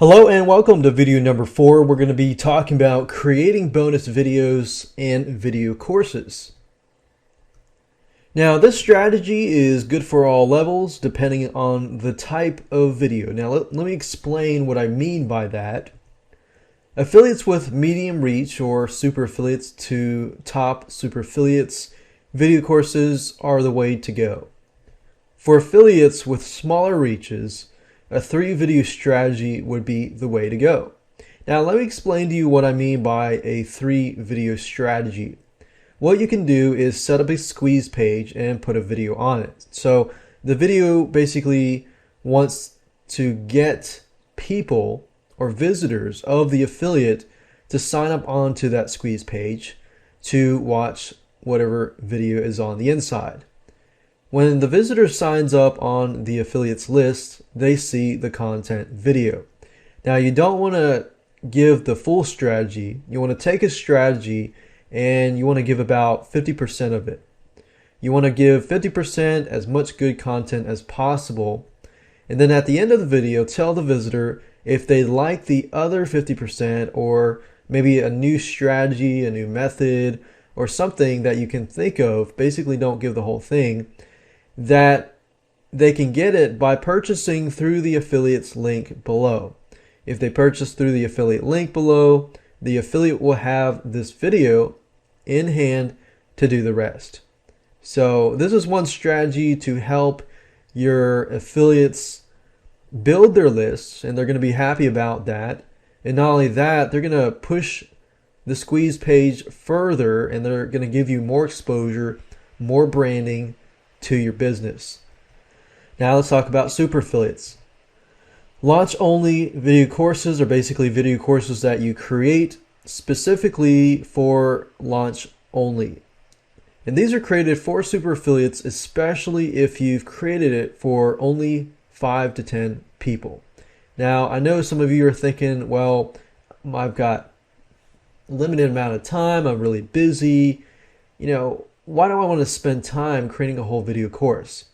Hello and welcome to video number 4. We're going to be talking about creating bonus videos and video courses. Now, this strategy is good for all levels depending on the type of video. Now, let me explain what I mean by that. Affiliates with medium reach or super affiliates to top super affiliates, video courses are the way to go. For affiliates with smaller reaches, a 3-video strategy would be the way to go. Now let me explain to you what I mean by a 3-video strategy. What you can do is set up a squeeze page and put a video on it. So the video basically wants to get people or visitors of the affiliate to sign up onto that squeeze page to watch whatever video is on the inside. When the visitor signs up on the affiliate's list, they see the content video. Now you don't want to give the full strategy. You want to take a strategy and you want to give about 50% of it. You want to give 50% as much good content as possible. And then at the end of the video, tell the visitor if they like the other 50% or maybe a new strategy, a new method, or something that you can think of. Basically, don't give the whole thing. That they can get it by purchasing through the affiliate's link below. If they purchase through the affiliate link below, the affiliate will have this video in hand to do the rest. So this is one strategy to help your affiliates build their lists, and they're going to be happy about that. And not only that, they're going to push the squeeze page further, and they're going to give you more exposure, more branding to your business. Now let's talk about super affiliates. Launch only video courses are basically video courses that you create specifically for launch only. And these are created for super affiliates, especially if you've created it for only 5 to 10 people. Now I know some of you are thinking, well, I've got a limited amount of time, I'm really busy, why do I want to spend time creating a whole video course?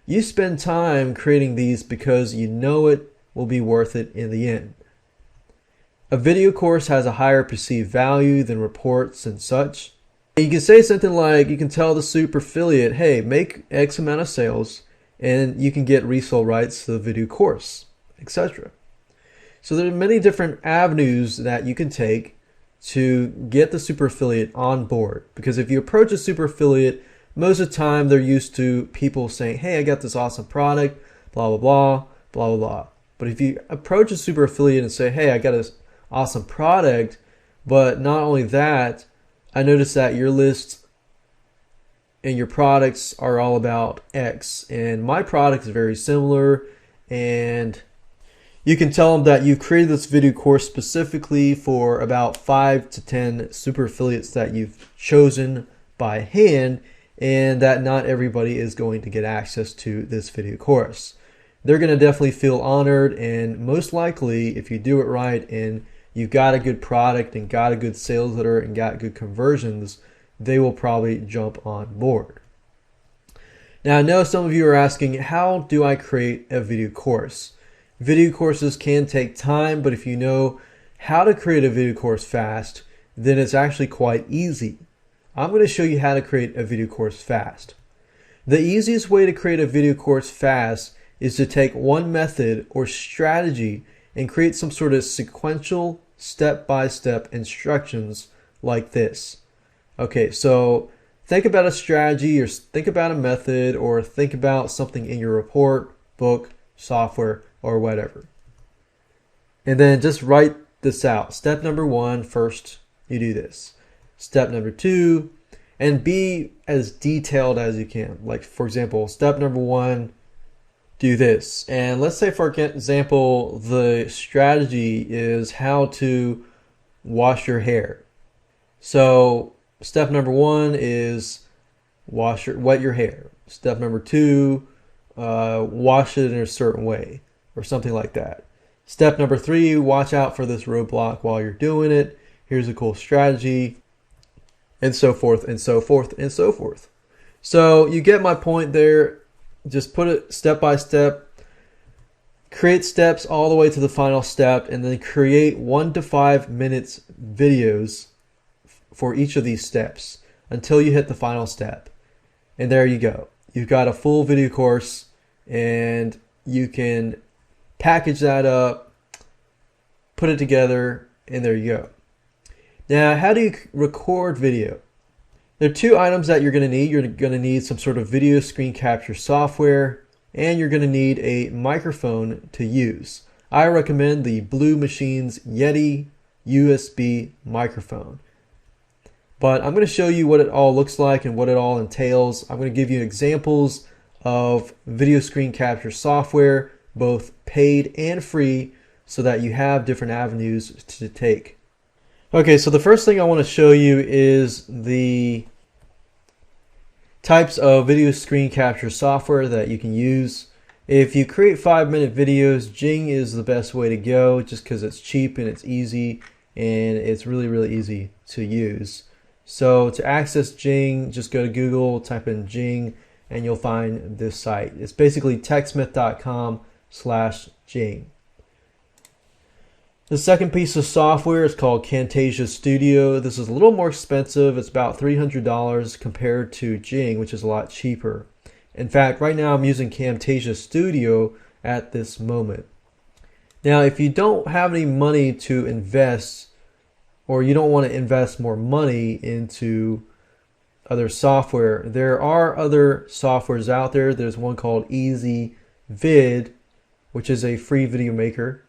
You spend time creating these because you know it will be worth it in the end. A video course has a higher perceived value than reports and such. You can say something like, you can tell the super affiliate, hey, make X amount of sales and you can get resale rights to the video course, etc. So there are many different avenues that you can take to get the super affiliate on board. Because if you approach a super affiliate, most of the time they're used to people saying, hey, I got this awesome product, blah, blah, blah, blah, blah, blah. But if you approach a super affiliate and say, hey, I got this awesome product, but not only that, I noticed that your list and your products are all about X, and my product is very similar, and you can tell them that you've created this video course specifically for about 5 to 10 super affiliates that you've chosen by hand, and that not everybody is going to get access to this video course. They're going to definitely feel honored, and most likely, if you do it right and you've got a good product and got a good sales letter and got good conversions, they will probably jump on board. Now I know some of you are asking, how do I create a video course? Video courses can take time, but if you know how to create a video course fast, then it's actually quite easy. I'm going to show you how to create a video course fast. The easiest way to create a video course fast is to take one method or strategy and create some sort of sequential step-by-step instructions like this. Okay, so think about a strategy or think about a method or think about something in your report, book, software, or whatever. And then just write this out. Step number 1, first you do this. Step number 2, and be as detailed as you can. Like for example, step number 1, do this. And let's say for example, the strategy is how to wash your hair. So step number 1 is wet your hair. Step number 2, wash it in a certain way, or something like that. Step number 3, watch out for this roadblock while you're doing it. Here's a cool strategy, and so forth, and so forth, and so forth. So you get my point there. Just put it step by step. create steps all the way to the final step, and then create 1 to 5 minutes videos for each of these steps until you hit the final step. And there you go. You've got a full video course, and you can package that up, put it together, and there you go. Now, how do you record video? There are 2 items that you're going to need. You're going to need some sort of video screen capture software, and you're going to need a microphone to use. I recommend the Blue Machine's Yeti USB microphone. But I'm going to show you what it all looks like and what it all entails. I'm going to give you examples of video screen capture software, both paid and free, so that you have different avenues to take. Okay, so the first thing I want to show you is the types of video screen capture software that you can use. If you create 5-minute videos, Jing is the best way to go, just because it's cheap and it's easy, and it's really easy to use. So to access Jing, just go to Google, type in Jing, and you'll find this site. It's basically techsmith.com/Jing. The second piece of software is called Camtasia Studio. This is a little more expensive. It's about $300 compared to Jing, which is a lot cheaper. In fact, right now I'm using Camtasia Studio at this moment. Now, if you don't have any money to invest, or you don't want to invest more money into other software, there are other softwares out there. There's one called Easy Vid, which is a free video maker.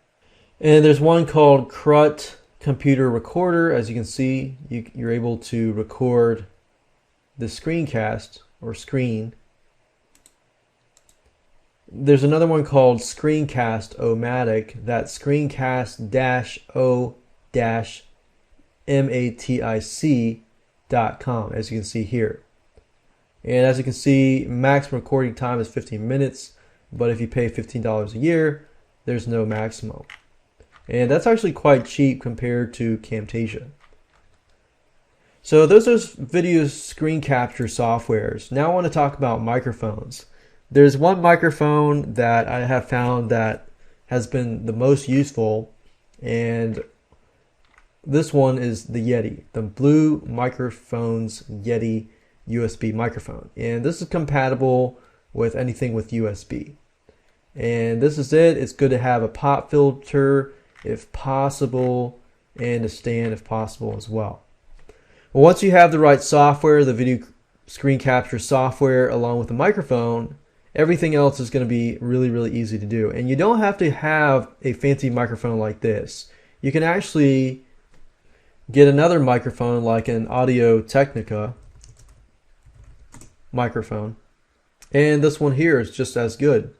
And there's one called Crut Computer Recorder. As you can see, you're able to record the screencast or screen. There's another one called Screencast-O-Matic. That's screencast-o-matic.com, as you can see here. And as you can see, maximum recording time is 15 minutes, but if you pay $15 a year, there's no maximum. And that's actually quite cheap compared to Camtasia. So those are video screen capture softwares. Now I want to talk about microphones. There's one microphone that I have found that has been the most useful, and this one is the Yeti, the Blue Microphones Yeti USB microphone. And this is compatible with anything with USB. And this is it. It's good to have a pop filter if possible, and a stand if possible as well. Well, once you have the right software, the video screen capture software along with the microphone, everything else is going to be really easy to do. And you don't have to have a fancy microphone like this. You can actually get another microphone like an Audio-Technica microphone, and this one here is just as good.